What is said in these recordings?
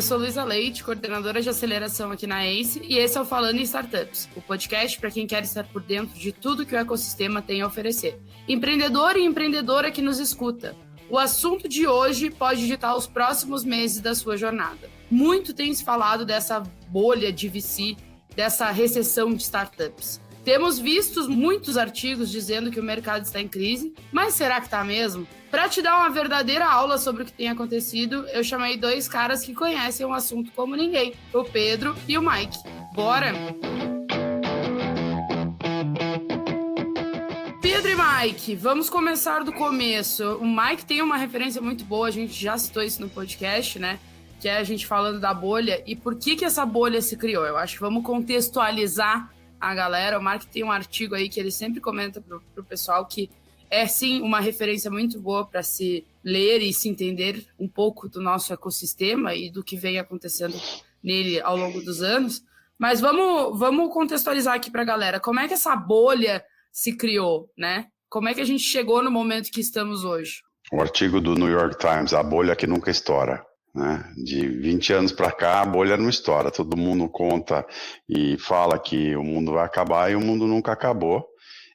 sou Luísa Leite, coordenadora de aceleração aqui na ACE, e esse é o Falando em Startups, o podcast para quem quer estar por dentro de tudo que o ecossistema tem a oferecer. Empreendedor e empreendedora que nos escuta. O assunto de hoje pode ditar os próximos meses da sua jornada. Muito tem se falado dessa bolha de VC, dessa recessão de startups. Temos visto muitos artigos dizendo que o mercado está em crise, mas será que está mesmo? Para te dar uma verdadeira aula sobre o que tem acontecido, eu chamei dois caras que conhecem o assunto como ninguém, o Pedro e o Mike. Bora? Pedro e Mike, vamos começar do começo. O Mike tem uma referência muito boa, a gente já citou isso no podcast, né? Que é a gente falando da bolha e por que essa bolha se criou. Eu acho que vamos contextualizar a galera. O Mark tem um artigo aí que ele sempre comenta pro pessoal que é sim uma referência muito boa para se ler e se entender um pouco do nosso ecossistema e do que vem acontecendo nele ao longo dos anos. Mas vamos contextualizar aqui para a galera. Como é que essa bolha se criou, né? Como é que a gente chegou no momento que estamos hoje? O artigo do New York Times, a bolha que nunca estoura. Né? De 20 anos para cá, a bolha não estoura. Todo mundo conta e fala que o mundo vai acabar e o mundo nunca acabou.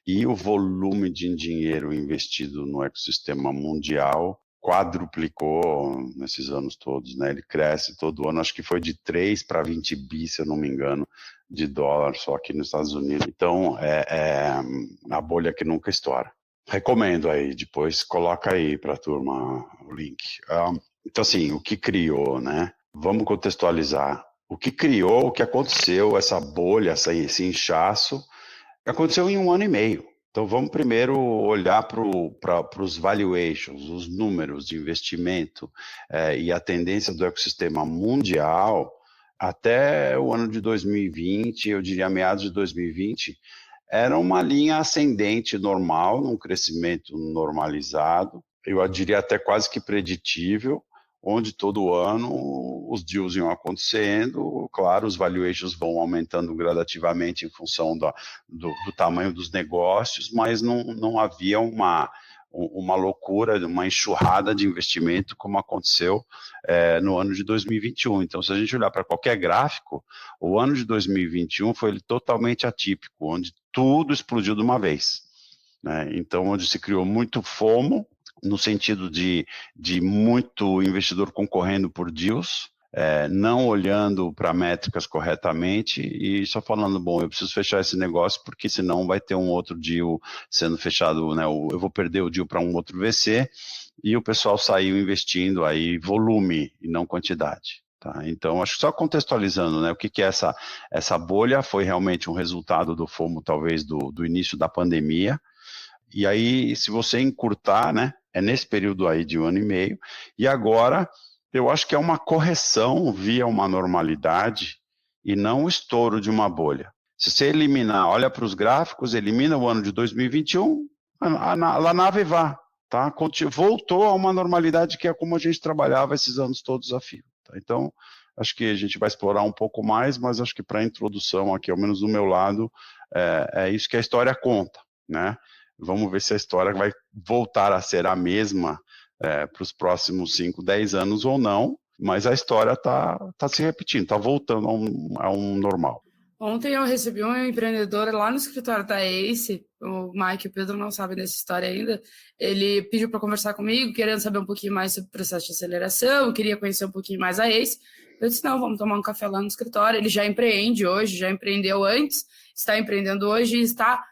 E o volume de dinheiro investido no ecossistema mundial quadruplicou nesses anos todos. Né? Ele cresce todo ano, acho que foi de 3 para 20 bi, se eu não me engano, de dólar só aqui nos Estados Unidos. Então, é a bolha que nunca estoura. Recomendo aí, depois coloca aí para a turma o link. Então, assim, o que criou, né? Vamos contextualizar. O que criou, o que aconteceu, essa bolha, esse inchaço, aconteceu em 1 ano e meio. Então, vamos primeiro olhar para os valuations, os números de investimento e a tendência do ecossistema mundial até o ano de 2020, eu diria meados de 2020, era uma linha ascendente normal, num crescimento normalizado, eu diria até quase que preditível, onde todo ano os deals iam acontecendo, claro, os valuations vão aumentando gradativamente em função do tamanho dos negócios, mas não havia uma loucura, uma enxurrada de investimento como aconteceu no ano de 2021. Então, se a gente olhar para qualquer gráfico, o ano de 2021 foi totalmente atípico, onde tudo explodiu de uma vez. Né? Então, onde se criou muito FOMO, no sentido de muito investidor concorrendo por deals, não olhando para métricas corretamente e só falando, bom, eu preciso fechar esse negócio porque senão vai ter um outro deal sendo fechado, né, eu vou perder o deal para um outro VC, e o pessoal saiu investindo aí volume e não quantidade. Tá? Então, acho que só contextualizando, né, o que é essa bolha, foi realmente um resultado do FOMO, talvez, do início da pandemia. E aí, se você encurtar, né, é nesse período aí de 1 ano e meio, e agora eu acho que é uma correção via uma normalidade e não o estouro de uma bolha. Se você eliminar, olha para os gráficos, elimina o ano de 2021, a nave vá, tá? Voltou a uma normalidade que é como a gente trabalhava esses anos todos a fio. Tá? Então, acho que a gente vai explorar um pouco mais, mas acho que para a introdução aqui, ao menos do meu lado, é isso que a história conta, né? Vamos ver se a história vai voltar a ser a mesma para os próximos 5, 10 anos ou não, mas a história está se repetindo, está voltando a um normal. Ontem eu recebi um empreendedor lá no escritório da ACE, o Mike e o Pedro não sabem dessa história ainda, ele pediu para conversar comigo, querendo saber um pouquinho mais sobre o processo de aceleração, queria conhecer um pouquinho mais a ACE. Eu disse, não, vamos tomar um café lá no escritório. Ele já empreende hoje, já empreendeu antes, está empreendendo hoje e está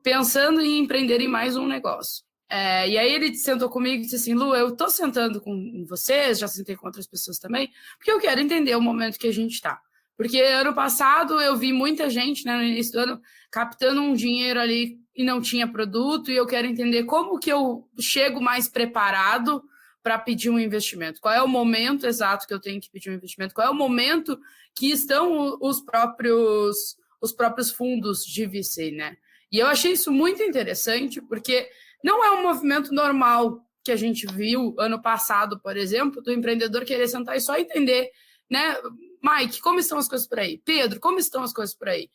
pensando em empreender em mais um negócio. E aí ele sentou comigo e disse assim, Lu, eu estou sentando com vocês, já sentei com outras pessoas também, porque eu quero entender o momento que a gente está. Porque ano passado eu vi muita gente, né, no início do ano, captando um dinheiro ali e não tinha produto, e eu quero entender como que eu chego mais preparado para pedir um investimento. Qual é o momento exato que eu tenho que pedir um investimento? Qual é o momento que estão os próprios fundos de VC, né? E eu achei isso muito interessante, porque não é um movimento normal que a gente viu ano passado, por exemplo, do empreendedor querer sentar e só entender, né? Mike, como estão as coisas por aí? Pedro, como estão as coisas por aí?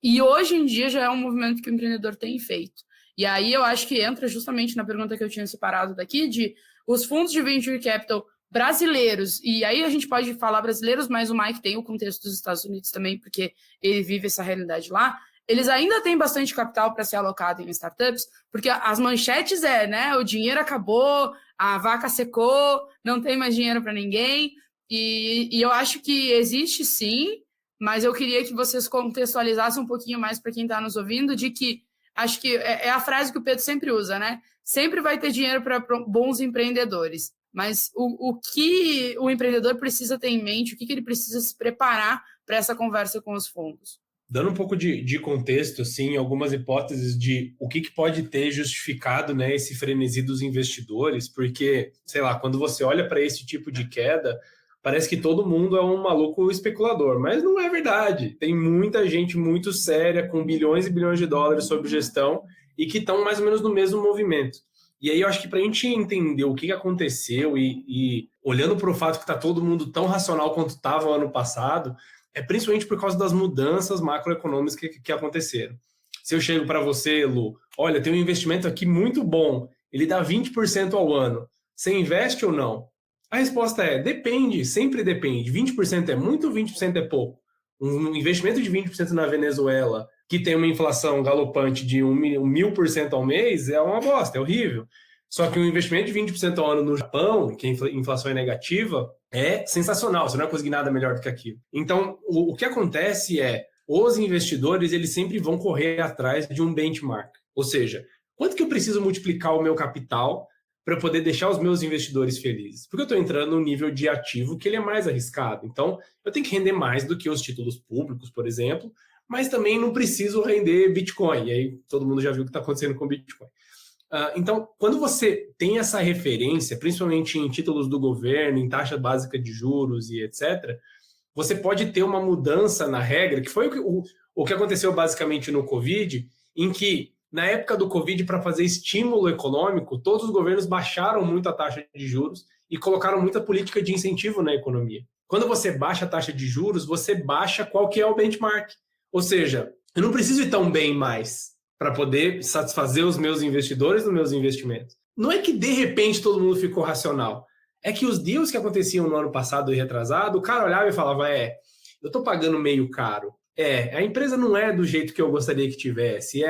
E hoje em dia já é um movimento que o empreendedor tem feito. E aí eu acho que entra justamente na pergunta que eu tinha separado daqui, de os fundos de Venture Capital brasileiros, e aí a gente pode falar brasileiros, mas o Mike tem o contexto dos Estados Unidos também, porque ele vive essa realidade lá, eles ainda têm bastante capital para ser alocado em startups, porque as manchetes né, o dinheiro acabou, a vaca secou, não tem mais dinheiro para ninguém, e eu acho que existe sim, mas eu queria que vocês contextualizassem um pouquinho mais para quem está nos ouvindo, de que acho que é a frase que o Pedro sempre usa, né? Sempre vai ter dinheiro para bons empreendedores, mas o que o empreendedor precisa ter em mente, o que ele precisa se preparar para essa conversa com os fundos? Dando um pouco de contexto, assim, algumas hipóteses de o que pode ter justificado, né, esse frenesi dos investidores, porque, sei lá, quando você olha para esse tipo de queda, parece que todo mundo é um maluco especulador, mas não é verdade. Tem muita gente muito séria, com bilhões e bilhões de dólares sob gestão e que estão mais ou menos no mesmo movimento. E aí eu acho que para a gente entender o que aconteceu e olhando para o fato que está todo mundo tão racional quanto estava ano passado, é principalmente por causa das mudanças macroeconômicas que aconteceram. Se eu chego para você, Lu, olha, tem um investimento aqui muito bom, ele dá 20% ao ano, você investe ou não? A resposta é, depende, sempre depende. 20% é muito, 20% é pouco. Um investimento de 20% na Venezuela, que tem uma inflação galopante de 1.000% ao mês, é uma bosta, é horrível. Só que um investimento de 20% ao ano no Japão, que a inflação é negativa, é sensacional, você não vai conseguir nada melhor do que aquilo. Então, o que acontece é, os investidores, eles sempre vão correr atrás de um benchmark. Ou seja, quanto que eu preciso multiplicar o meu capital para poder deixar os meus investidores felizes? Porque eu estou entrando num nível de ativo que ele é mais arriscado. Então, eu tenho que render mais do que os títulos públicos, por exemplo, mas também não preciso render Bitcoin. E aí, todo mundo já viu o que está acontecendo com o Bitcoin. Então, quando você tem essa referência, principalmente em títulos do governo, em taxa básica de juros e etc., você pode ter uma mudança na regra, que foi o que aconteceu basicamente no Covid, em que, na época do Covid, para fazer estímulo econômico, todos os governos baixaram muito a taxa de juros e colocaram muita política de incentivo na economia. Quando você baixa a taxa de juros, você baixa qual que é o benchmark. Ou seja, eu não preciso ir tão bem mais para poder satisfazer os meus investidores nos meus investimentos. Não é que, de repente, todo mundo ficou racional. É que os deals que aconteciam no ano passado e retrasado, o cara olhava e falava, eu estou pagando meio caro. A empresa não é do jeito que eu gostaria que tivesse.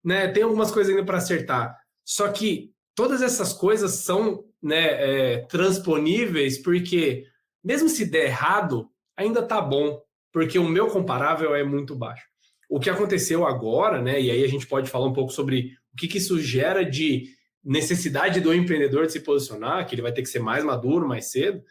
Né, tem algumas coisas ainda para acertar. Só que todas essas coisas são, né, transponíveis porque, mesmo se der errado, ainda está bom, porque o meu comparável é muito baixo. O que aconteceu agora, né, e aí a gente pode falar um pouco sobre o que isso gera de necessidade do empreendedor de se posicionar, que ele vai ter que ser mais maduro mais cedo,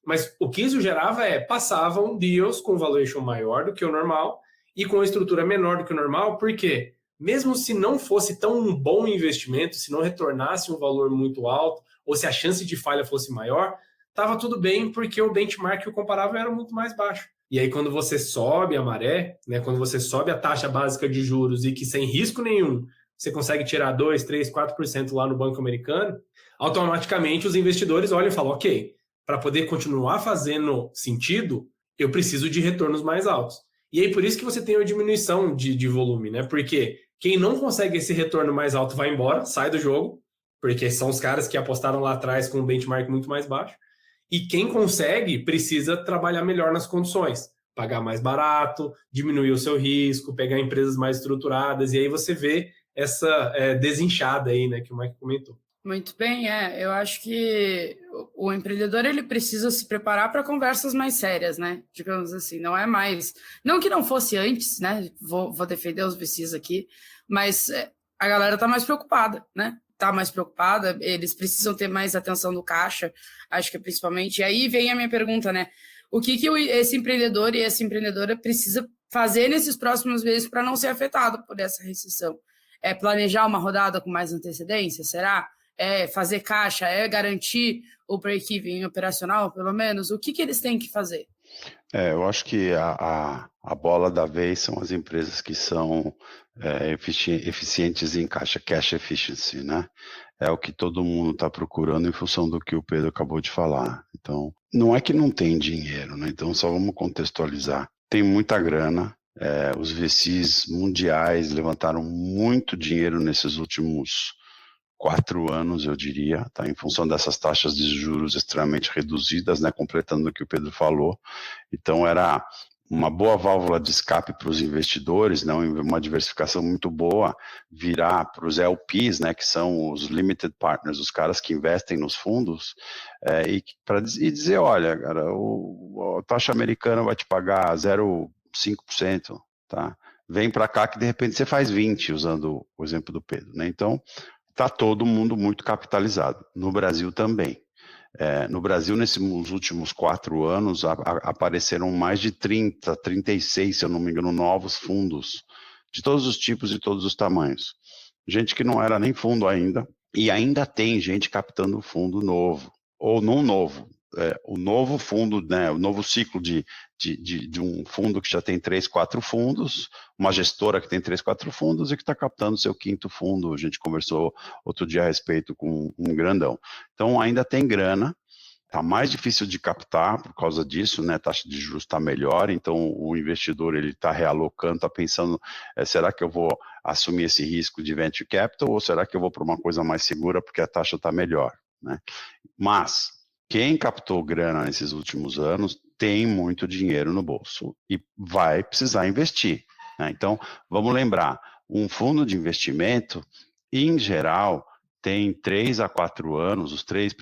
mas o que isso gerava passavam deals com valuation maior do que o normal e com estrutura menor do que o normal, porque mesmo se não fosse tão um bom investimento, se não retornasse um valor muito alto, ou se a chance de falha fosse maior, estava tudo bem, porque o benchmark e o comparável era muito mais baixo. E aí, quando você sobe a maré, né, quando você sobe a taxa básica de juros e que sem risco nenhum você consegue tirar 2, 3, 4% lá no banco americano, automaticamente os investidores olham e falam, ok, para poder continuar fazendo sentido, eu preciso de retornos mais altos. E aí, por isso que você tem uma diminuição de volume, né? Porque quem não consegue esse retorno mais alto vai embora, sai do jogo, porque são os caras que apostaram lá atrás com um benchmark muito mais baixo. E quem consegue precisa trabalhar melhor nas condições, pagar mais barato, diminuir o seu risco, pegar empresas mais estruturadas, e aí você vê essa desinchada aí, né, que o Mike comentou. Muito bem, eu acho que o empreendedor ele precisa se preparar para conversas mais sérias, né? Digamos assim, não é mais... Não que não fosse antes, né? Vou defender os VCs aqui, mas a galera está mais preocupada, né? Está mais preocupada, eles precisam ter mais atenção no caixa, acho que principalmente. E aí vem a minha pergunta, né? O que esse empreendedor e essa empreendedora precisa fazer nesses próximos meses para não ser afetado por essa recessão? É planejar uma rodada com mais antecedência, será? É fazer caixa, é garantir o break-even operacional, pelo menos? O que eles têm que fazer? Eu acho que a bola da vez são as empresas que são eficientes em caixa, cash efficiency, né? É o que todo mundo está procurando em função do que o Pedro acabou de falar. Então, não é que não tem dinheiro, né? Então, só vamos contextualizar. Tem muita grana, os VCs mundiais levantaram muito dinheiro nesses últimos 4 anos, eu diria, tá? Em função dessas taxas de juros extremamente reduzidas, né? Completando o que o Pedro falou. Então, era uma boa válvula de escape para os investidores, né? Uma diversificação muito boa, virar para os LPs, né? Que são os limited partners, os caras que investem nos fundos, e dizer, olha, cara, a taxa americana vai te pagar 0,5%, tá? Vem para cá que de repente você faz 20%, usando o exemplo do Pedro, né? Então, está todo mundo muito capitalizado. No Brasil também. No Brasil, nesses últimos 4 anos, apareceram mais de 30, 36, se eu não me engano, novos fundos, de todos os tipos e todos os tamanhos. Gente que não era nem fundo ainda, e ainda tem gente captando fundo novo, ou não novo, o novo fundo, né, o novo ciclo de um fundo que já tem 3, 4 fundos, uma gestora que tem 3, 4 fundos e que está captando seu 5º fundo. A gente conversou outro dia a respeito com um grandão. Então ainda tem grana, está mais difícil de captar por causa disso, né? A taxa de juros está melhor, então o investidor ele está realocando, está pensando, será que eu vou assumir esse risco de venture capital ou será que eu vou para uma coisa mais segura porque a taxa está melhor, né? Mas quem captou grana nesses últimos anos tem muito dinheiro no bolso e vai precisar investir, né? Então, vamos lembrar, um fundo de investimento, em geral, tem 3 a 4 anos, os 3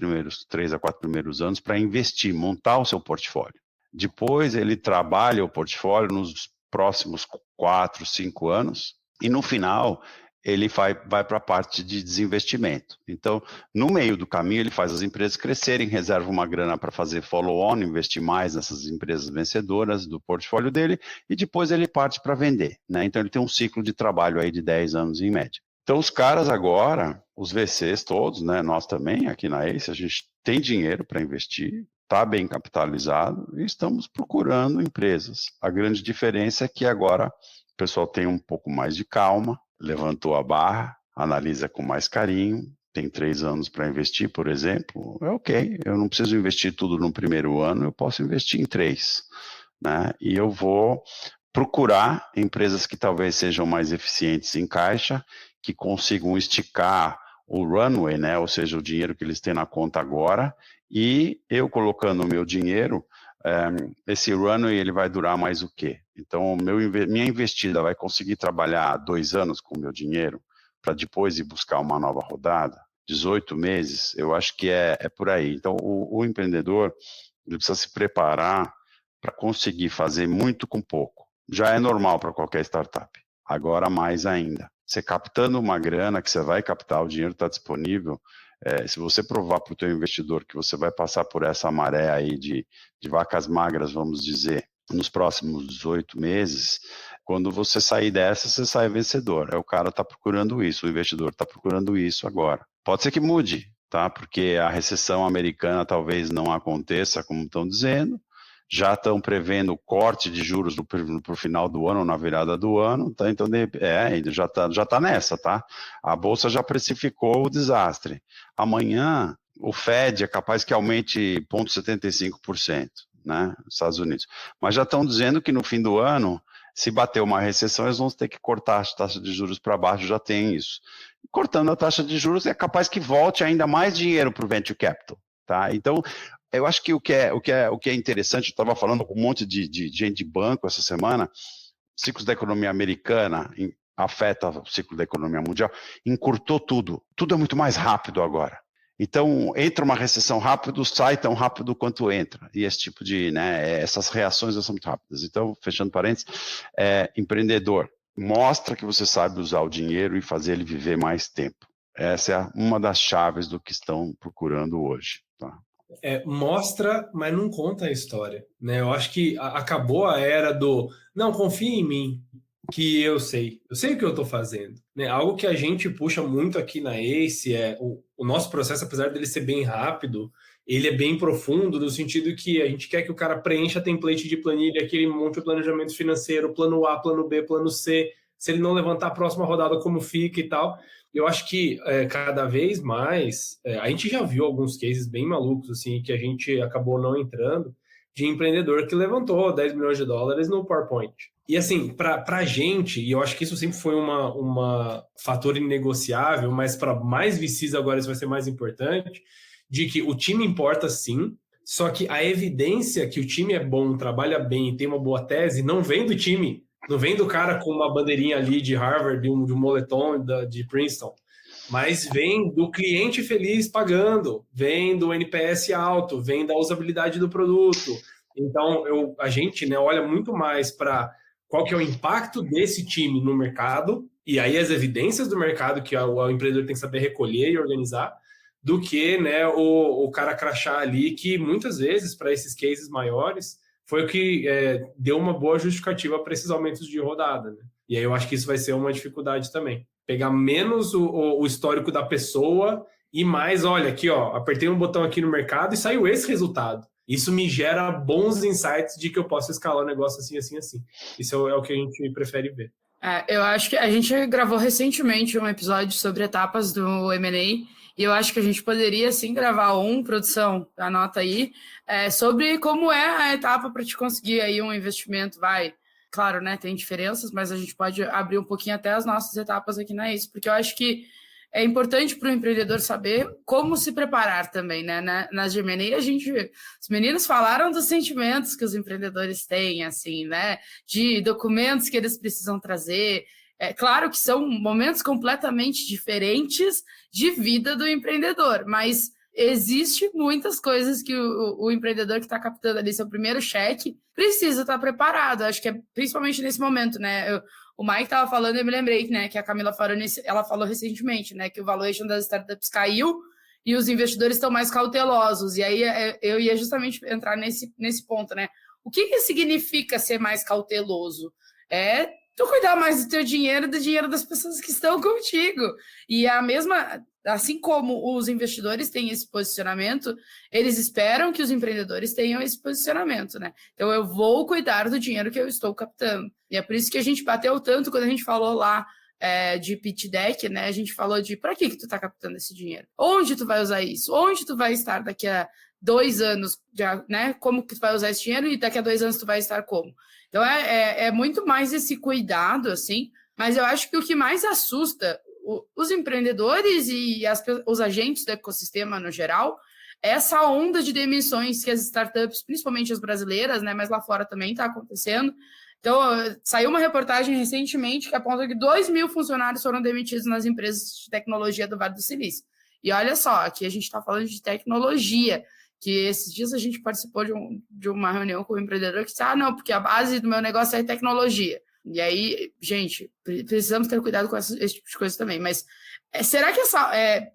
a 4 primeiros anos para investir, montar o seu portfólio. Depois ele trabalha o portfólio nos próximos 4, 5 anos e no final ele vai para a parte de desinvestimento. Então, no meio do caminho, ele faz as empresas crescerem, reserva uma grana para fazer follow-on, investir mais nessas empresas vencedoras do portfólio dele, e depois ele parte para vender, né? Então, ele tem um ciclo de trabalho aí de 10 anos em média. Então, os caras agora, os VCs todos, né, nós também, aqui na ACE, a gente tem dinheiro para investir, está bem capitalizado e estamos procurando empresas. A grande diferença é que agora o pessoal tem um pouco mais de calma, levantou a barra, analisa com mais carinho, tem 3 anos para investir, por exemplo, é ok, eu não preciso investir tudo no primeiro ano, eu posso investir em 3, né? E eu vou procurar empresas que talvez sejam mais eficientes em caixa, que consigam esticar o runway, né? Ou seja, o dinheiro que eles têm na conta agora, e eu colocando o meu dinheiro, esse runway ele vai durar mais o quê? Então, minha investida vai conseguir trabalhar 2 anos com o meu dinheiro para depois ir buscar uma nova rodada? 18 meses? Eu acho que é por aí. Então, o empreendedor ele precisa se preparar para conseguir fazer muito com pouco. Já é normal para qualquer startup. Agora, mais ainda. Você captando uma grana que você vai captar, o dinheiro está disponível. Se você provar para o teu investidor que você vai passar por essa maré aí de vacas magras, vamos dizer, nos próximos 18 meses, quando você sair dessa, você sai vencedor. O cara está procurando isso, o investidor está procurando isso agora. Pode ser que mude, tá? Porque a recessão americana talvez não aconteça, como estão dizendo. Já estão prevendo corte de juros para o final do ano, na virada do ano, tá? Então já tá nessa, tá? A Bolsa já precificou o desastre. Amanhã, o Fed é capaz que aumente 0,75%, né? Nos Estados Unidos. Mas já estão dizendo que no fim do ano, se bater uma recessão, eles vão ter que cortar a taxa de juros para baixo, já tem isso. Cortando a taxa de juros, é capaz que volte ainda mais dinheiro para o Venture Capital, tá? Então, eu acho que o que é interessante, eu estava falando com um monte de gente de banco essa semana, ciclos da economia americana afeta o ciclo da economia mundial, encurtou tudo. Tudo é muito mais rápido agora. Então, entra uma recessão rápido, sai tão rápido quanto entra. E esse tipo de, né, essas reações são muito rápidas. Então, fechando parênteses, empreendedor, mostra que você sabe usar o dinheiro e fazer ele viver mais tempo. Essa é uma das chaves do que estão procurando hoje, tá? Mostra, mas não conta a história, né? Eu acho que acabou a era do não, confia em mim, que eu sei o que eu estou fazendo, né? Algo que a gente puxa muito aqui na ACE é o nosso processo, apesar dele ser bem rápido, ele é bem profundo, no sentido que a gente quer que o cara preencha template de planilha, que ele monte o planejamento financeiro, plano A, plano B, plano C, se ele não levantar a próxima rodada, como fica e tal. Eu acho que cada vez mais, a gente já viu alguns cases bem malucos, assim, que a gente acabou não entrando, de empreendedor que levantou 10 milhões de dólares no PowerPoint, E assim, para a gente, e eu acho que isso sempre foi uma fator inegociável, mas para mais VCs agora isso vai ser mais importante, de que o time importa sim, só que a evidência que o time é bom, trabalha bem e tem uma boa tese, não vem do time, não vem do cara com uma bandeirinha ali de Harvard, de um moletom de Princeton, mas vem do cliente feliz pagando, vem do NPS alto, vem da usabilidade do produto. Então, a gente, né, olha muito mais para qual que é o impacto desse time no mercado, e aí as evidências do mercado que o empreendedor tem que saber recolher e organizar, do que, né, o cara crachar ali, que muitas vezes, para esses cases maiores, foi o que deu uma boa justificativa para esses aumentos de rodada. Né? E aí eu acho que isso vai ser uma dificuldade também. Pegar menos o histórico da pessoa e mais, olha, aqui, ó, apertei um botão aqui no mercado e saiu esse resultado. Isso me gera bons insights de que eu posso escalar o negócio assim, assim, assim. Isso é o que a gente prefere ver. Eu acho que a gente gravou recentemente um episódio sobre etapas do M&A, e eu acho que a gente poderia, sim, gravar produção, anota aí, sobre como é a etapa para te conseguir aí um investimento, claro, né, tem diferenças, mas a gente pode abrir um pouquinho até as nossas etapas aqui na ICE, porque eu acho que é importante para o empreendedor saber como se preparar também, né? Nas de M&A, os meninos falaram dos sentimentos que os empreendedores têm, assim, né? De documentos que eles precisam trazer. É claro que são momentos completamente diferentes de vida do empreendedor, mas existe muitas coisas que o empreendedor que está captando ali seu primeiro cheque precisa estar preparado. Acho que é principalmente nesse momento, né? O Mike estava falando, eu me lembrei, né, que a Camila Faroni, ela falou recentemente, né, que o valuation das startups caiu e os investidores estão mais cautelosos. E aí eu ia justamente entrar nesse ponto, né? O que significa ser mais cauteloso? É tu cuidar mais do teu dinheiro e do dinheiro das pessoas que estão contigo. E assim como os investidores têm esse posicionamento, eles esperam que os empreendedores tenham esse posicionamento, né? Então, eu vou cuidar do dinheiro que eu estou captando. E é por isso que a gente bateu tanto quando a gente falou lá de pitch deck, né? A gente falou de para que tu está captando esse dinheiro? Onde tu vai usar isso? Onde tu vai estar daqui a 2 anos, né? Como que tu vai usar esse dinheiro e daqui a 2 anos tu vai estar como? Então, é muito mais esse cuidado, assim, mas eu acho que o que mais assusta os empreendedores e os agentes do ecossistema no geral é essa onda de demissões que as startups, principalmente as brasileiras, né, mas lá fora também está acontecendo. Então, saiu uma reportagem recentemente que aponta que 2.000 funcionários foram demitidos nas empresas de tecnologia do Vale do Silício. E olha só, aqui a gente está falando de tecnologia, que esses dias a gente participou de uma reunião com um empreendedor que disse, não, porque a base do meu negócio é tecnologia. E aí, gente, precisamos ter cuidado com esse tipo de coisa também. Mas será que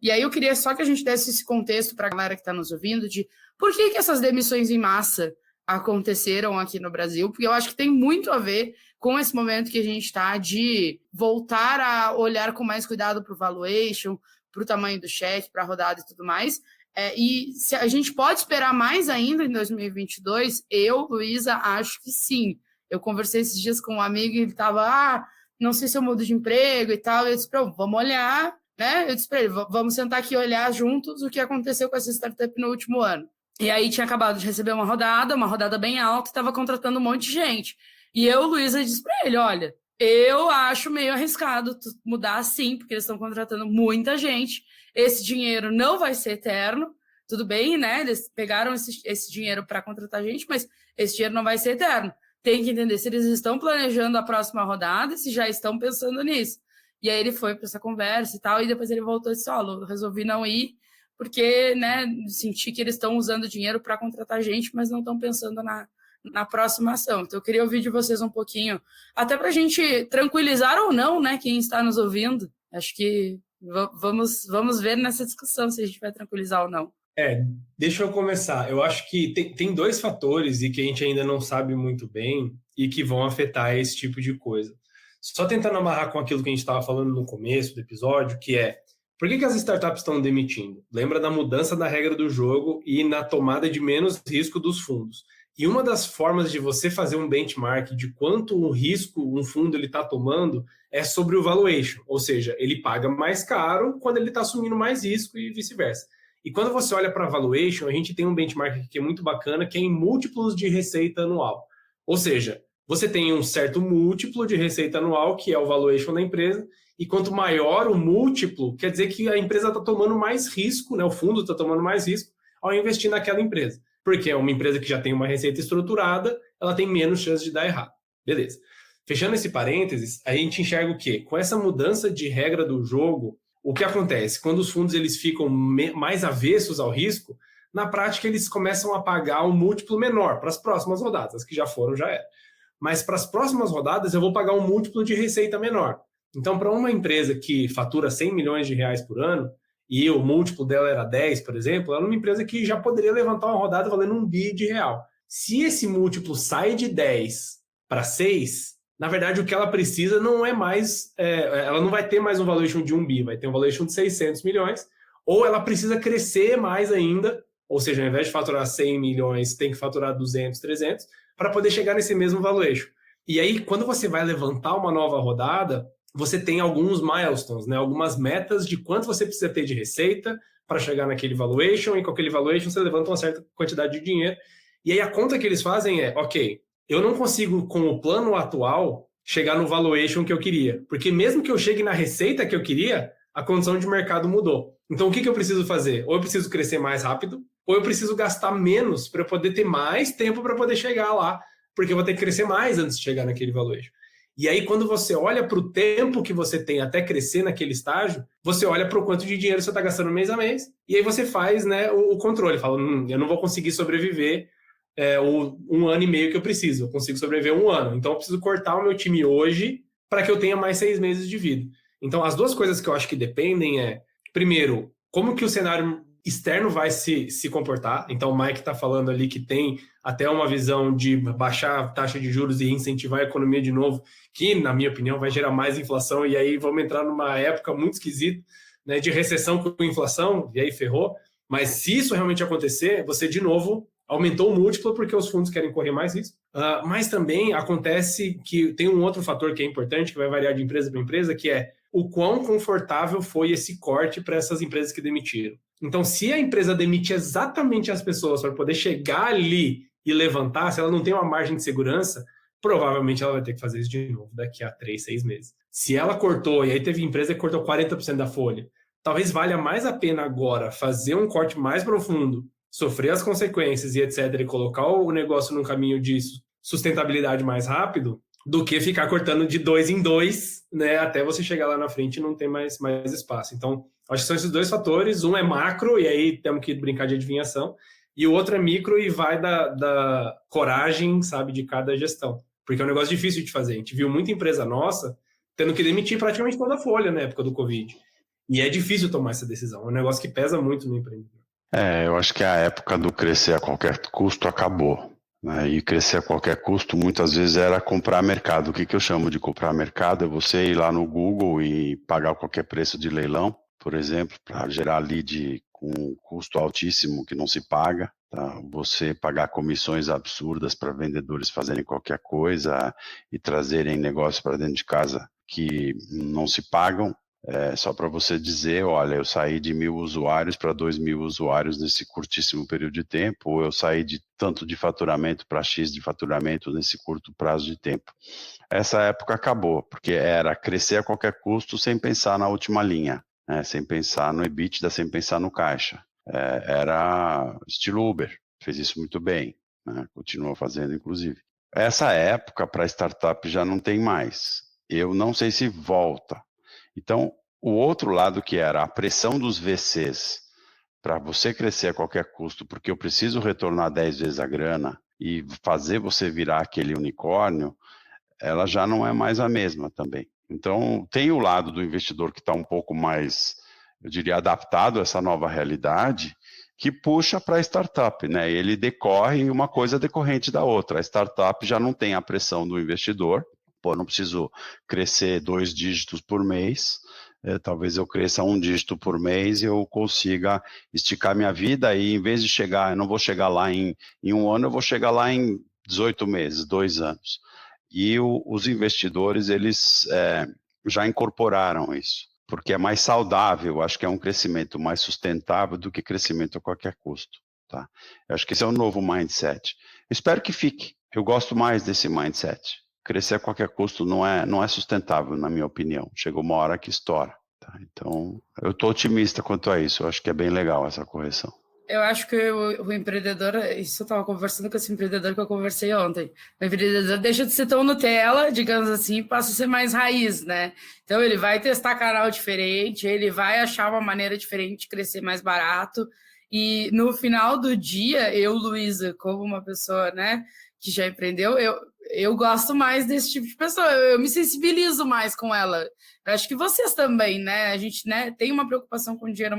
e aí eu queria só que a gente desse esse contexto para a galera que está nos ouvindo de por que essas demissões em massa aconteceram aqui no Brasil, porque eu acho que tem muito a ver com esse momento que a gente está de voltar a olhar com mais cuidado para o valuation, para o tamanho do cheque, para a rodada e tudo mais. E se a gente pode esperar mais ainda em 2022, eu, Luísa, acho que sim. Eu conversei esses dias com um amigo e ele estava, não sei se eu mudo de emprego e tal. E eu disse para ele, vamos olhar, né? Eu disse para ele, vamos sentar aqui e olhar juntos o que aconteceu com essa startup no último ano. E aí tinha acabado de receber uma rodada bem alta, estava contratando um monte de gente. E eu, Luísa, disse para ele, olha, eu acho meio arriscado mudar assim, porque eles estão contratando muita gente. Esse dinheiro não vai ser eterno, tudo bem, né? Eles pegaram esse dinheiro para contratar gente, mas esse dinheiro não vai ser eterno. Tem que entender se eles estão planejando a próxima rodada, se já estão pensando nisso. E aí ele foi para essa conversa e tal, e depois ele voltou e disse, resolvi não ir, porque, né, senti que eles estão usando dinheiro para contratar gente, mas não estão pensando na próxima ação. Então, eu queria ouvir de vocês um pouquinho, até para a gente tranquilizar ou não, né, quem está nos ouvindo. Acho que vamos ver nessa discussão se a gente vai tranquilizar ou não. Deixa eu começar. Eu acho que tem 2 fatores e que a gente ainda não sabe muito bem e que vão afetar esse tipo de coisa. Só tentando amarrar com aquilo que a gente estava falando no começo do episódio, que é, por que as startups estão demitindo? Lembra da mudança da regra do jogo e na tomada de menos risco dos fundos. E uma das formas de você fazer um benchmark de quanto um risco um fundo ele está tomando é sobre o valuation, ou seja, ele paga mais caro quando ele está assumindo mais risco e vice-versa. E quando você olha para a valuation, a gente tem um benchmark aqui que é muito bacana, que é em múltiplos de receita anual. Ou seja, você tem um certo múltiplo de receita anual, que é o valuation da empresa, e quanto maior o múltiplo, quer dizer que a empresa está tomando mais risco, né? O fundo está tomando mais risco ao investir naquela empresa. Porque é uma empresa que já tem uma receita estruturada, ela tem menos chance de dar errado. Beleza. Fechando esse parênteses, a gente enxerga o quê? Com essa mudança de regra do jogo, o que acontece? Quando os fundos eles ficam mais avessos ao risco, na prática eles começam a pagar um múltiplo menor para as próximas rodadas. As que já foram, já era. Mas para as próximas rodadas eu vou pagar um múltiplo de receita menor. Então, para uma empresa que fatura 100 milhões de reais por ano, e o múltiplo dela era 10, por exemplo, ela é uma empresa que já poderia levantar uma rodada valendo R$1 bi. Se esse múltiplo sai de 10 para 6, na verdade o que ela precisa não é mais, ela não vai ter mais um valuation de 1 bi, vai ter um valuation de 600 milhões, ou ela precisa crescer mais ainda, ou seja, ao invés de faturar 100 milhões, tem que faturar 200, 300, para poder chegar nesse mesmo valuation. E aí, quando você vai levantar uma nova rodada, você tem alguns milestones, né? Algumas metas de quanto você precisa ter de receita para chegar naquele valuation, e com aquele valuation você levanta uma certa quantidade de dinheiro. E aí a conta que eles fazem é, ok, eu não consigo, com o plano atual, chegar no valuation que eu queria. Porque mesmo que eu chegue na receita que eu queria, a condição de mercado mudou. Então o que eu preciso fazer? Ou eu preciso crescer mais rápido, ou eu preciso gastar menos para poder ter mais tempo para poder chegar lá, porque eu vou ter que crescer mais antes de chegar naquele valuation. E aí, quando você olha para o tempo que você tem até crescer naquele estágio, você olha para o quanto de dinheiro você está gastando mês a mês, e aí você faz, né, o controle. Fala, eu não vou conseguir sobreviver o 1 ano e meio que eu preciso, eu consigo sobreviver 1 ano. Então, eu preciso cortar o meu time hoje para que eu tenha mais 6 meses de vida. Então, as duas coisas que eu acho que dependem é, primeiro, como que o cenário externo vai se comportar. Então, o Mike está falando ali que tem até uma visão de baixar a taxa de juros e incentivar a economia de novo, que, na minha opinião, vai gerar mais inflação, e aí vamos entrar numa época muito esquisita, né, de recessão com inflação, e aí ferrou. Mas se isso realmente acontecer, você, de novo, aumentou o múltiplo porque os fundos querem correr mais risco. Mas também acontece que tem um outro fator que é importante, que vai variar de empresa para empresa, que é o quão confortável foi esse corte para essas empresas que demitiram. Então, se a empresa demite exatamente as pessoas para poder chegar ali e levantar, se ela não tem uma margem de segurança, provavelmente ela vai ter que fazer isso de novo daqui a 3, 6 meses. Se ela cortou, e aí teve empresa que cortou 40% da folha, talvez valha mais a pena agora fazer um corte mais profundo, sofrer as consequências e etc., e colocar o negócio num caminho de sustentabilidade mais rápido, do que ficar cortando de 2 em 2, né, até você chegar lá na frente e não ter mais espaço. Então, acho que são esses dois fatores. Um é macro, e aí temos que brincar de adivinhação, e o outro é micro, e vai da coragem, sabe, de cada gestão. Porque é um negócio difícil de fazer. A gente viu muita empresa nossa tendo que demitir praticamente toda a folha na época do Covid. E é difícil tomar essa decisão. É um negócio que pesa muito no empreendedor. Eu acho que a época do crescer a qualquer custo acabou. Né? E crescer a qualquer custo muitas vezes era comprar mercado. O que eu chamo de comprar mercado é você ir lá no Google e pagar qualquer preço de leilão, por exemplo, para gerar lead com um custo altíssimo que não se paga. Tá? Você pagar comissões absurdas para vendedores fazerem qualquer coisa e trazerem negócios para dentro de casa que não se pagam. Só para você dizer, olha, eu saí de 1.000 usuários para 2.000 usuários nesse curtíssimo período de tempo, ou eu saí de tanto de faturamento para X de faturamento nesse curto prazo de tempo. Essa época acabou, porque era crescer a qualquer custo sem pensar na última linha, né? Sem pensar no EBITDA, sem pensar no caixa. Era estilo Uber, fez isso muito bem, né? Continua fazendo, inclusive. Essa época para startup já não tem mais. Eu não sei se volta. Então, o outro lado que era a pressão dos VCs para você crescer a qualquer custo, porque eu preciso retornar 10 vezes a grana e fazer você virar aquele unicórnio, ela já não é mais a mesma também. Então, tem o lado do investidor que está um pouco mais, eu diria, adaptado a essa nova realidade, que puxa para a startup, né? Ele decorre uma coisa decorrente da outra. A startup já não tem a pressão do investidor. Pô, não preciso crescer 2 dígitos por mês, talvez eu cresça 1 dígito por mês e eu consiga esticar minha vida e em vez de chegar, eu não vou chegar lá em 1 ano, eu vou chegar lá em 18 meses, 2 anos. E os investidores, eles já incorporaram isso, porque é mais saudável, acho que é um crescimento mais sustentável do que crescimento a qualquer custo. Tá? Eu acho que esse é um novo mindset. Eu espero que fique. Eu gosto mais desse mindset. Crescer a qualquer custo não é sustentável, na minha opinião. Chega uma hora que estoura. Tá? Então, eu estou otimista quanto a isso. Eu acho que é bem legal essa correção. Eu acho que o empreendedor, isso eu estava conversando com esse empreendedor que eu conversei ontem. O empreendedor deixa de ser tão Nutella, digamos assim, passa a ser mais raiz, né? Então ele vai testar canal diferente, ele vai achar uma maneira diferente de crescer mais barato. E no final do dia, eu, Luísa, como uma pessoa, né, que já empreendeu, eu gosto mais desse tipo de pessoa, eu me sensibilizo mais com ela. Eu acho que vocês também, né? A gente, né, tem uma preocupação com o dinheiro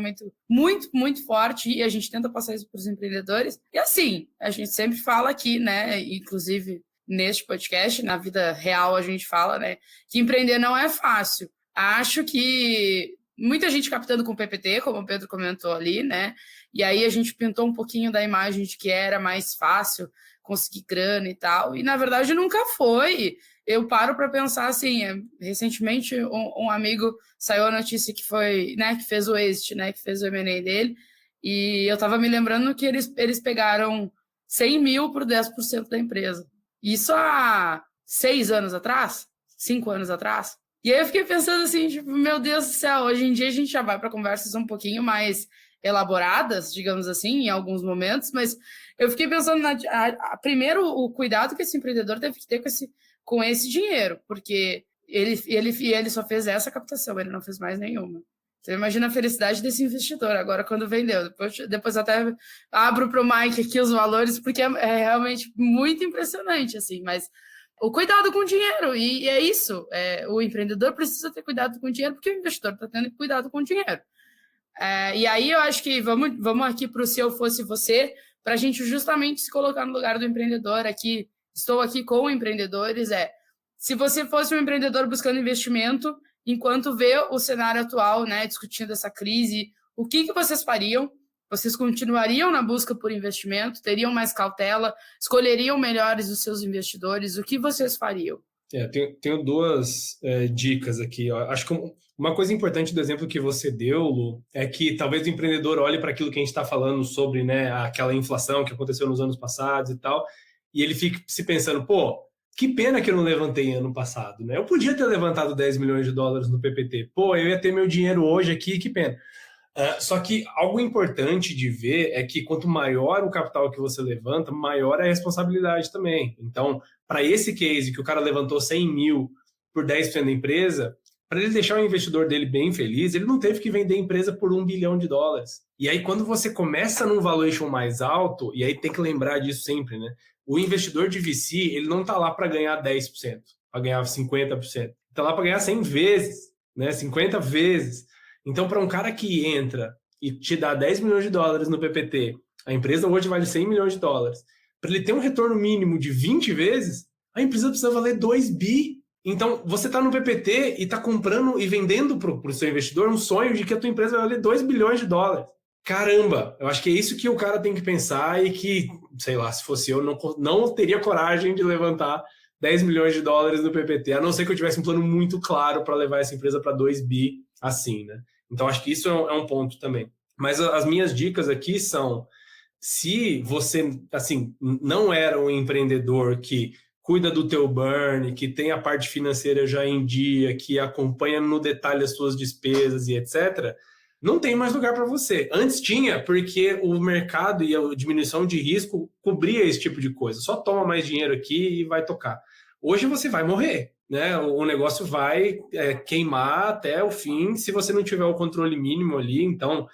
muito forte e a gente tenta passar isso para os empreendedores. E assim, a gente sempre fala aqui, né, inclusive neste podcast, na vida real a gente fala, né, que empreender não é fácil. Acho que muita gente captando com PPT, como o Pedro comentou ali, né? E aí a gente pintou um pouquinho da imagem de que era mais fácil conseguir grana e tal, e na verdade nunca foi. Eu paro para pensar assim, recentemente um amigo saiu a notícia que foi, né, que fez o exit, né, que fez o M&A dele, e eu estava me lembrando que eles pegaram 100 mil por 10% da empresa. Isso há 6 anos atrás, 5 anos atrás. E aí eu fiquei pensando assim, tipo, meu Deus do céu, hoje em dia a gente já vai para conversas um pouquinho mais elaboradas, digamos assim, em alguns momentos, mas eu fiquei pensando, primeiro, o cuidado que esse empreendedor teve que ter com esse dinheiro, porque ele só fez essa captação, ele não fez mais nenhuma. Você imagina a felicidade desse investidor agora quando vendeu. Depois até abro para o Mike aqui os valores, porque é realmente muito impressionante, assim, mas o cuidado com o dinheiro, e é isso, o empreendedor precisa ter cuidado com o dinheiro, porque o investidor está tendo cuidado com o dinheiro. E aí eu acho que vamos aqui para o Se Eu Fosse Você, para a gente justamente se colocar no lugar do empreendedor aqui. Estou aqui com empreendedores. Se você fosse um empreendedor buscando investimento, enquanto vê o cenário atual, né, discutindo essa crise, o que vocês fariam? Vocês continuariam na busca por investimento? Teriam mais cautela? Escolheriam melhores os seus investidores? O que vocês fariam? Tenho duas dicas aqui. Acho que uma coisa importante do exemplo que você deu, Lu, é que talvez o empreendedor olhe para aquilo que a gente está falando sobre, né, aquela inflação que aconteceu nos anos passados e tal, e ele fica se pensando, pô, que pena que eu não levantei ano passado, né? Eu podia ter levantado 10 milhões de dólares no PPT. Pô, eu ia ter meu dinheiro hoje aqui, que pena. Só que algo importante de ver é que quanto maior o capital que você levanta, maior é a responsabilidade também. Então, para esse case que o cara levantou 100 mil por 10% da empresa, para ele deixar o investidor dele bem feliz, ele não teve que vender a empresa por $1 bilhão. E aí, quando você começa num valuation mais alto, e aí tem que lembrar disso sempre, né? O investidor de VC, ele não está lá para ganhar 10%, para ganhar 50%. Está lá para ganhar 100 vezes, né? 50 vezes. Então, para um cara que entra e te dá 10 milhões de dólares no PPT, a empresa hoje vale 100 milhões de dólares, para ele ter um retorno mínimo de 20 vezes, a empresa precisa valer 2 bi. Então, você está no PPT e está comprando e vendendo para o seu investidor um sonho de que a tua empresa vai valer 2 bilhões de dólares. Caramba, eu acho que é isso que o cara tem que pensar e que, sei lá, se fosse eu, não teria coragem de levantar 10 milhões de dólares no PPT, a não ser que eu tivesse um plano muito claro para levar essa empresa para 2 bi assim, né? Então, acho que isso é um ponto também. Mas as minhas dicas aqui são, se você, assim, não era um empreendedor que cuida do teu burn, que tem a parte financeira já em dia, que acompanha no detalhe as suas despesas e etc., não tem mais lugar para você. Antes tinha, porque o mercado e a diminuição de risco cobria esse tipo de coisa. Só toma mais dinheiro aqui e vai tocar. Hoje você vai morrer, né? O negócio vai queimar até o fim se você não tiver o controle mínimo ali. Então,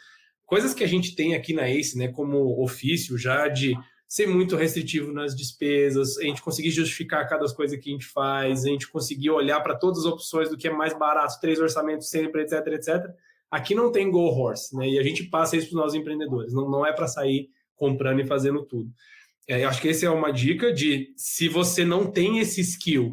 coisas que a gente tem aqui na ACE, né, como ofício já de ser muito restritivo nas despesas, a gente conseguir justificar cada coisa que a gente faz, a gente conseguir olhar para todas as opções do que é mais barato, 3 orçamentos sempre, etc, etc. Aqui não tem go horse, né? E a gente passa isso para os nossos empreendedores. Não é para sair comprando e fazendo tudo. Eu acho que essa é uma dica de, se você não tem esse skill,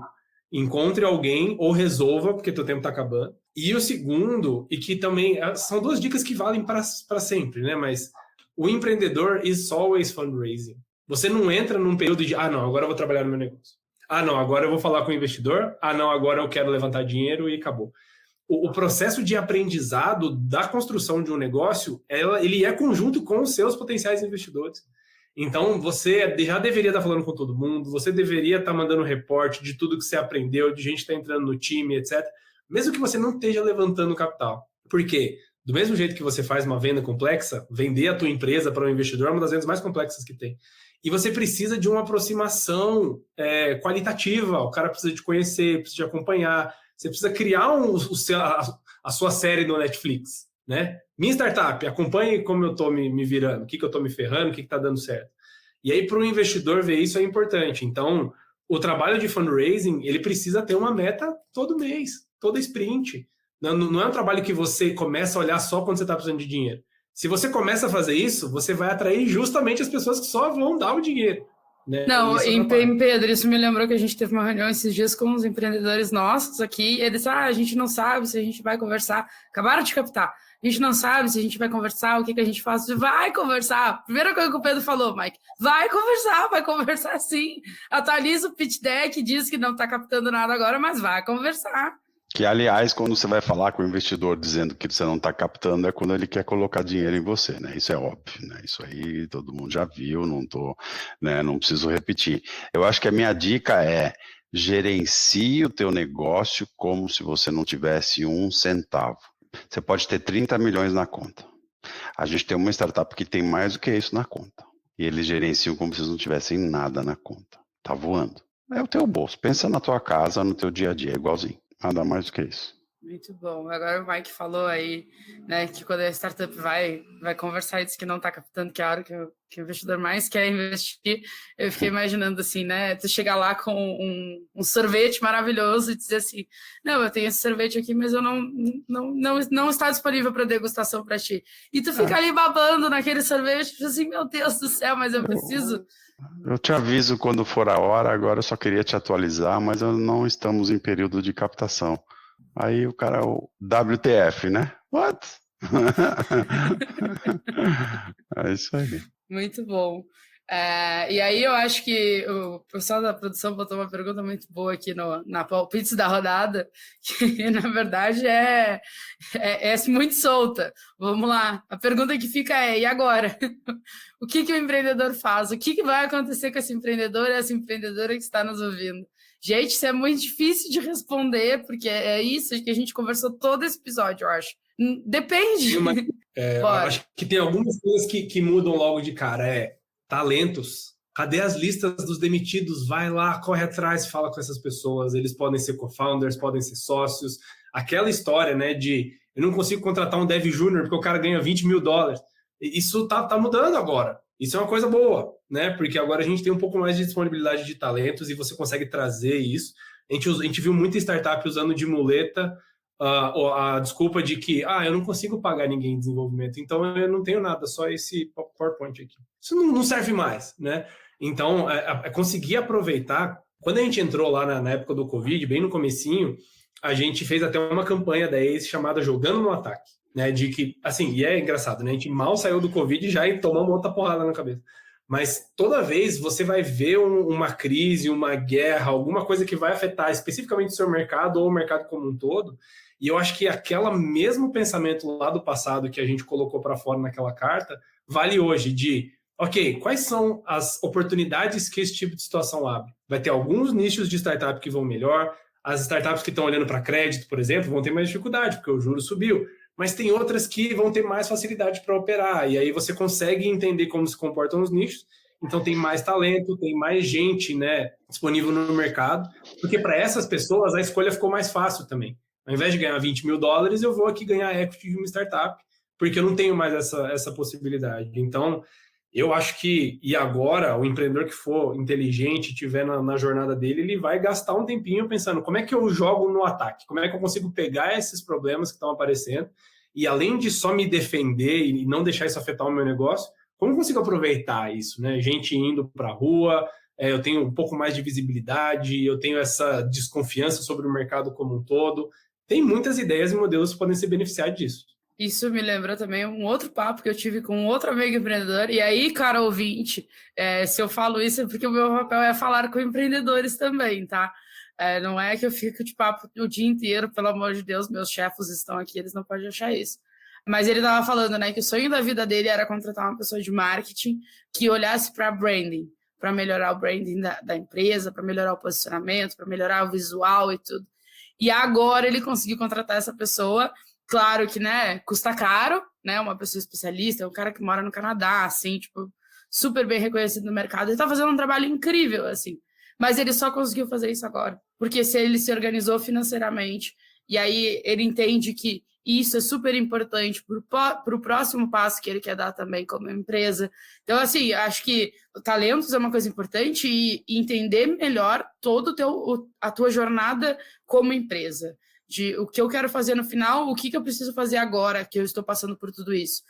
encontre alguém ou resolva, porque teu tempo está acabando. E o segundo, e que também são 2 dicas que valem para sempre, né? Mas o empreendedor is always fundraising. Você não entra num período de, não, agora eu vou trabalhar no meu negócio. Não, agora eu vou falar com o investidor. Não, agora eu quero levantar dinheiro e acabou. O processo de aprendizado da construção de um negócio, ele é conjunto com os seus potenciais investidores. Então, você já deveria estar falando com todo mundo, você deveria estar mandando reporte de tudo que você aprendeu, de gente que está entrando no time, etc. Mesmo que você não esteja levantando capital. Por quê? Do mesmo jeito que você faz uma venda complexa, vender a tua empresa para um investidor é uma das vendas mais complexas que tem. E você precisa de uma aproximação qualitativa, o cara precisa te conhecer, precisa te acompanhar, você precisa criar a sua série no Netflix, né? Minha startup, acompanhe como eu estou me virando, o que eu estou me ferrando, o que está dando certo. E aí, para o investidor ver isso é importante. Então, o trabalho de fundraising, ele precisa ter uma meta todo mês, toda sprint. Não é um trabalho que você começa a olhar só quando você está precisando de dinheiro. Se você começa a fazer isso, você vai atrair justamente as pessoas que só vão dar o dinheiro. Né? Não, Pedro, isso me lembrou que a gente teve uma reunião esses dias com os empreendedores nossos aqui, e eles disseram, a gente não sabe se a gente vai conversar, acabaram de captar, a gente não sabe se a gente vai conversar, o que a gente faz, vai conversar, primeira coisa que o Pedro falou, Mike, vai conversar sim, atualiza o pitch deck, diz que não está captando nada agora, mas vai conversar. Que, aliás, quando você vai falar com o investidor dizendo que você não está captando, é quando ele quer colocar dinheiro em você, né? Isso é óbvio, né? Isso aí todo mundo já viu, não preciso repetir. Eu acho que a minha dica é gerencie o teu negócio como se você não tivesse um centavo. Você pode ter 30 milhões na conta. A gente tem uma startup que tem mais do que isso na conta. E eles gerenciam como se não tivessem nada na conta. Tá voando. É o teu bolso. Pensa na tua casa, no teu dia a dia, é igualzinho. Nada mais do que isso. Muito bom. Agora o Mike falou aí, né, que quando a startup vai conversar e diz que não está captando, que é a hora que o investidor mais quer investir, eu fiquei imaginando assim, né, tu chegar lá com um sorvete maravilhoso e dizer assim, não, eu tenho esse sorvete aqui, mas eu não está disponível para degustação para ti. E tu fica ali babando naquele sorvete, assim, meu Deus do céu, mas eu preciso... Eu te aviso quando for a hora, agora eu só queria te atualizar, mas não estamos em período de captação. Aí o cara, o WTF, né? What? É isso aí. Muito bom. E aí eu acho que o pessoal da produção botou uma pergunta muito boa aqui na palpite da rodada, que na verdade é muito solta. Vamos lá. A pergunta que fica é, e agora? O que o empreendedor faz? O que vai acontecer com esse empreendedor e essa empreendedora que está nos ouvindo? Gente, isso é muito difícil de responder, porque é isso que a gente conversou todo esse episódio, eu acho. Depende. Eu acho que tem algumas coisas que mudam logo de cara. Talentos. Cadê as listas dos demitidos? Vai lá, corre atrás, fala com essas pessoas. Eles podem ser co-founders, podem ser sócios. Aquela história, né, de eu não consigo contratar um dev júnior porque o cara ganha $20 mil. Isso tá mudando agora. Isso é uma coisa boa, né? Porque agora a gente tem um pouco mais de disponibilidade de talentos e você consegue trazer isso. A gente viu muita startup usando de muleta a desculpa de que eu não consigo pagar ninguém em desenvolvimento, então eu não tenho nada, só esse PowerPoint aqui. Isso não serve mais, né? Então, conseguir aproveitar. Quando a gente entrou lá na época do Covid, bem no comecinho, a gente fez até uma campanha da ACE chamada Jogando no Ataque, né? De que, assim, e é engraçado, né? A gente mal saiu do Covid e já tomou uma outra porrada na cabeça. Mas toda vez você vai ver uma crise, uma guerra, alguma coisa que vai afetar especificamente o seu mercado ou o mercado como um todo. E eu acho que aquele mesmo pensamento lá do passado que a gente colocou para fora naquela carta, vale hoje de, ok, quais são as oportunidades que esse tipo de situação abre? Vai ter alguns nichos de startup que vão melhor, as startups que estão olhando para crédito, por exemplo, vão ter mais dificuldade, porque o juro subiu, mas tem outras que vão ter mais facilidade para operar, e aí você consegue entender como se comportam os nichos, então tem mais talento, tem mais gente, né, disponível no mercado, porque para essas pessoas a escolha ficou mais fácil também. Ao invés de ganhar $20 mil, eu vou aqui ganhar equity de uma startup, porque eu não tenho mais essa possibilidade. Então, eu acho que, e agora, o empreendedor que for inteligente, estiver na jornada dele, ele vai gastar um tempinho pensando como é que eu jogo no ataque, como é que eu consigo pegar esses problemas que estão aparecendo, e além de só me defender e não deixar isso afetar o meu negócio, como eu consigo aproveitar isso, né? Gente indo para a rua, eu tenho um pouco mais de visibilidade, eu tenho essa desconfiança sobre o mercado como um todo. Tem muitas ideias e modelos que podem se beneficiar disso. Isso me lembra também um outro papo que eu tive com um outro amigo empreendedor. E aí, cara ouvinte, se eu falo isso é porque o meu papel é falar com empreendedores também, tá? Não é que eu fico de papo o dia inteiro, pelo amor de Deus, meus chefes estão aqui, eles não podem achar isso. Mas ele estava falando, né, que o sonho da vida dele era contratar uma pessoa de marketing que olhasse para branding, para melhorar o branding da empresa, para melhorar o posicionamento, para melhorar o visual e tudo. E agora ele conseguiu contratar essa pessoa. Claro que, né, custa caro, né, uma pessoa especialista, um cara que mora no Canadá, assim, tipo, super bem reconhecido no mercado. Ele tá fazendo um trabalho incrível, assim. Mas ele só conseguiu fazer isso agora. Porque se ele se organizou financeiramente, e aí ele entende que isso é super importante para o próximo passo que ele quer dar também como empresa. Então, assim, acho que talentos é uma coisa importante e entender melhor todo a tua jornada como empresa. De o que eu quero fazer no final, o que eu preciso fazer agora que eu estou passando por tudo isso.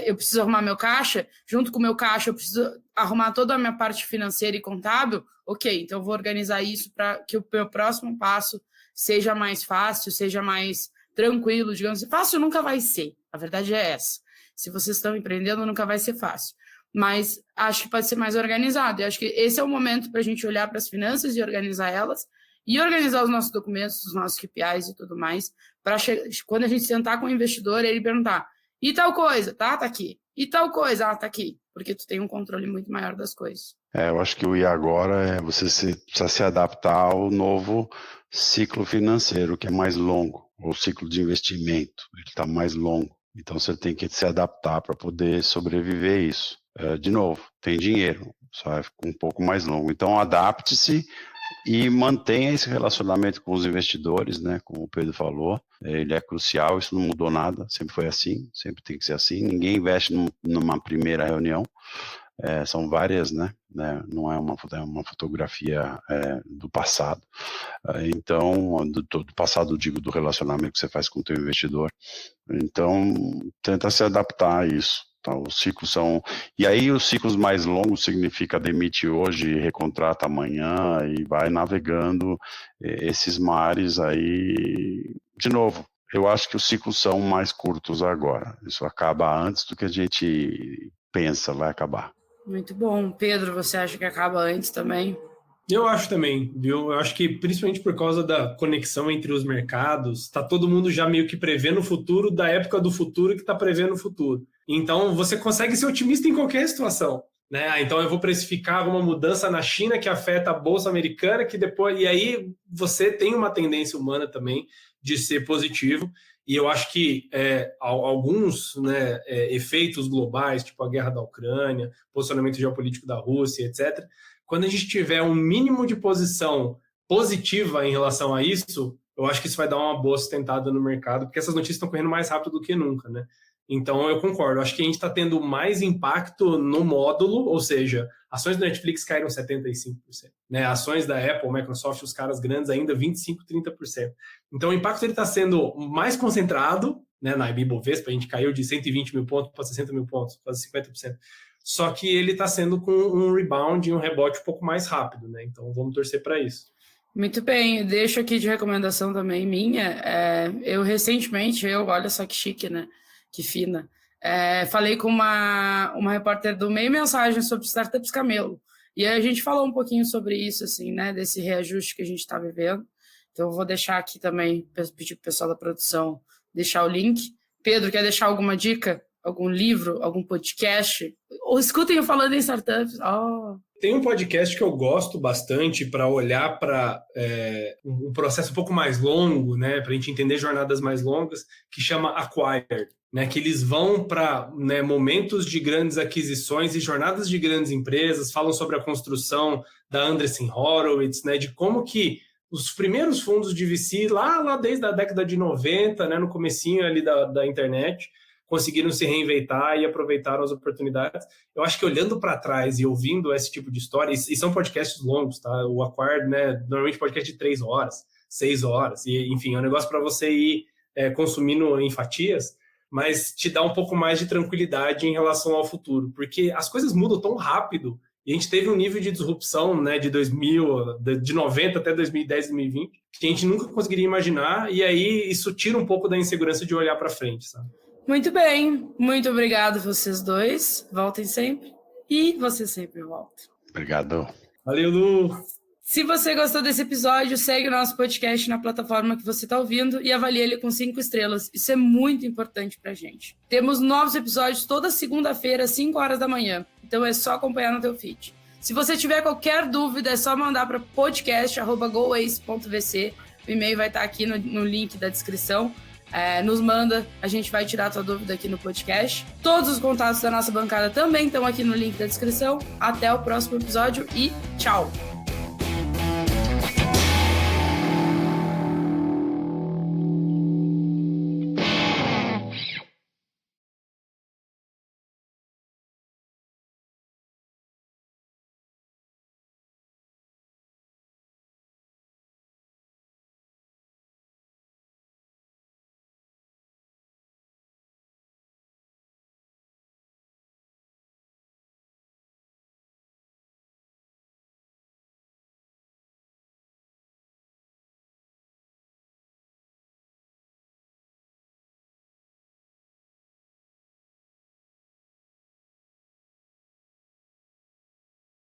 Eu preciso arrumar meu caixa, junto com o meu caixa eu preciso arrumar toda a minha parte financeira e contábil, ok, então eu vou organizar isso para que o meu próximo passo seja mais fácil, seja mais tranquilo, digamos assim. Fácil nunca vai ser, a verdade é essa. Se vocês estão empreendendo, nunca vai ser fácil. Mas acho que pode ser mais organizado. E acho que esse é o momento para a gente olhar para as finanças e organizar elas, e organizar os nossos documentos, os nossos KPIs e tudo mais, para quando a gente sentar com o investidor, ele perguntar, e tal coisa, tá aqui. E tal coisa, tá aqui. Porque tu tem um controle muito maior das coisas. Eu acho que o e agora é você precisa se adaptar ao novo ciclo financeiro, que é mais longo. O ciclo de investimento, ele está mais longo. Então você tem que se adaptar para poder sobreviver a isso. De novo, tem dinheiro, só vai ficar um pouco mais longo. Então adapte-se e mantenha esse relacionamento com os investidores, né? Como o Pedro falou, ele é crucial, isso não mudou nada, sempre foi assim, sempre tem que ser assim. Ninguém investe numa primeira reunião, são várias, né? Não é uma fotografia do passado. Então, do passado, digo, do relacionamento que você faz com o teu investidor. Então, tenta se adaptar a isso. Então, os ciclos são... E aí, os ciclos mais longos significa demite hoje, recontrata amanhã e vai navegando esses mares aí. De novo, eu acho que os ciclos são mais curtos agora. Isso acaba antes do que a gente pensa vai acabar. Muito bom. Pedro, você acha que acaba antes também? Eu acho também, viu? Eu acho que principalmente por causa da conexão entre os mercados, tá todo mundo já meio que prevendo o futuro da época do futuro que está prevendo o futuro. Então, você consegue ser otimista em qualquer situação, né? Então, eu vou precificar alguma mudança na China que afeta a bolsa americana, que depois... E aí, você tem uma tendência humana também de ser positivo. E eu acho que alguns, né, efeitos globais, tipo a guerra da Ucrânia, posicionamento geopolítico da Rússia, etc., quando a gente tiver um mínimo de posição positiva em relação a isso, eu acho que isso vai dar uma boa sustentada no mercado, porque essas notícias estão correndo mais rápido do que nunca, né? Então, eu concordo. Eu acho que a gente está tendo mais impacto no módulo, ou seja, ações do Netflix caíram 75%, né? Ações da Apple, Microsoft, os caras grandes ainda 25%, 30%. Então, o impacto está sendo mais concentrado, né? Na Ibovespa, a gente caiu de 120 mil pontos para 60 mil pontos, quase 50%. Só que ele está sendo com um rebound e um rebote um pouco mais rápido, né? Então, vamos torcer para isso. Muito bem, deixo aqui de recomendação também minha. Eu recentemente, olha só que chique, né? Que fina. Falei com uma repórter do Meio Mensagem sobre startups Camelo. E aí a gente falou um pouquinho sobre isso, assim, né? Desse reajuste que a gente está vivendo. Então, eu vou deixar aqui também, pedir para o pessoal da produção deixar o link. Pedro, quer deixar alguma dica? Algum livro, algum podcast? Ou escutem eu falando em startups. Tem um podcast que eu gosto bastante para olhar para um processo um pouco mais longo, né, para a gente entender jornadas mais longas, que chama Acquired, né, que eles vão para, né, momentos de grandes aquisições e jornadas de grandes empresas, falam sobre a construção da Andreessen Horowitz, né, de como que os primeiros fundos de VC, lá desde a década de 90, né, no comecinho ali da internet, conseguiram se reinventar e aproveitaram as oportunidades. Eu acho que olhando para trás e ouvindo esse tipo de história, e são podcasts longos, tá? O Acquired, né, normalmente podcast de 3 horas, 6 horas, e enfim, é um negócio para você ir consumindo em fatias, mas te dá um pouco mais de tranquilidade em relação ao futuro, porque as coisas mudam tão rápido, e a gente teve um nível de disrupção, né, de 90 até 2010, 2020, que a gente nunca conseguiria imaginar, e aí isso tira um pouco da insegurança de olhar para frente, sabe? Muito bem, muito obrigado vocês dois, voltem sempre e você sempre volta. Obrigado. Valeu, Lu! Se você gostou desse episódio, segue o nosso podcast na plataforma que você está ouvindo e avalie ele com 5 estrelas. Isso é muito importante pra gente. Temos novos episódios toda segunda-feira, às 5 horas da manhã. Então é só acompanhar no teu feed. Se você tiver qualquer dúvida, é só mandar para podcast@goace.vc. O e-mail vai estar aqui no link da descrição. Nos manda, a gente vai tirar a tua dúvida aqui no podcast. Todos os contatos da nossa bancada também estão aqui no link da descrição. Até o próximo episódio e tchau!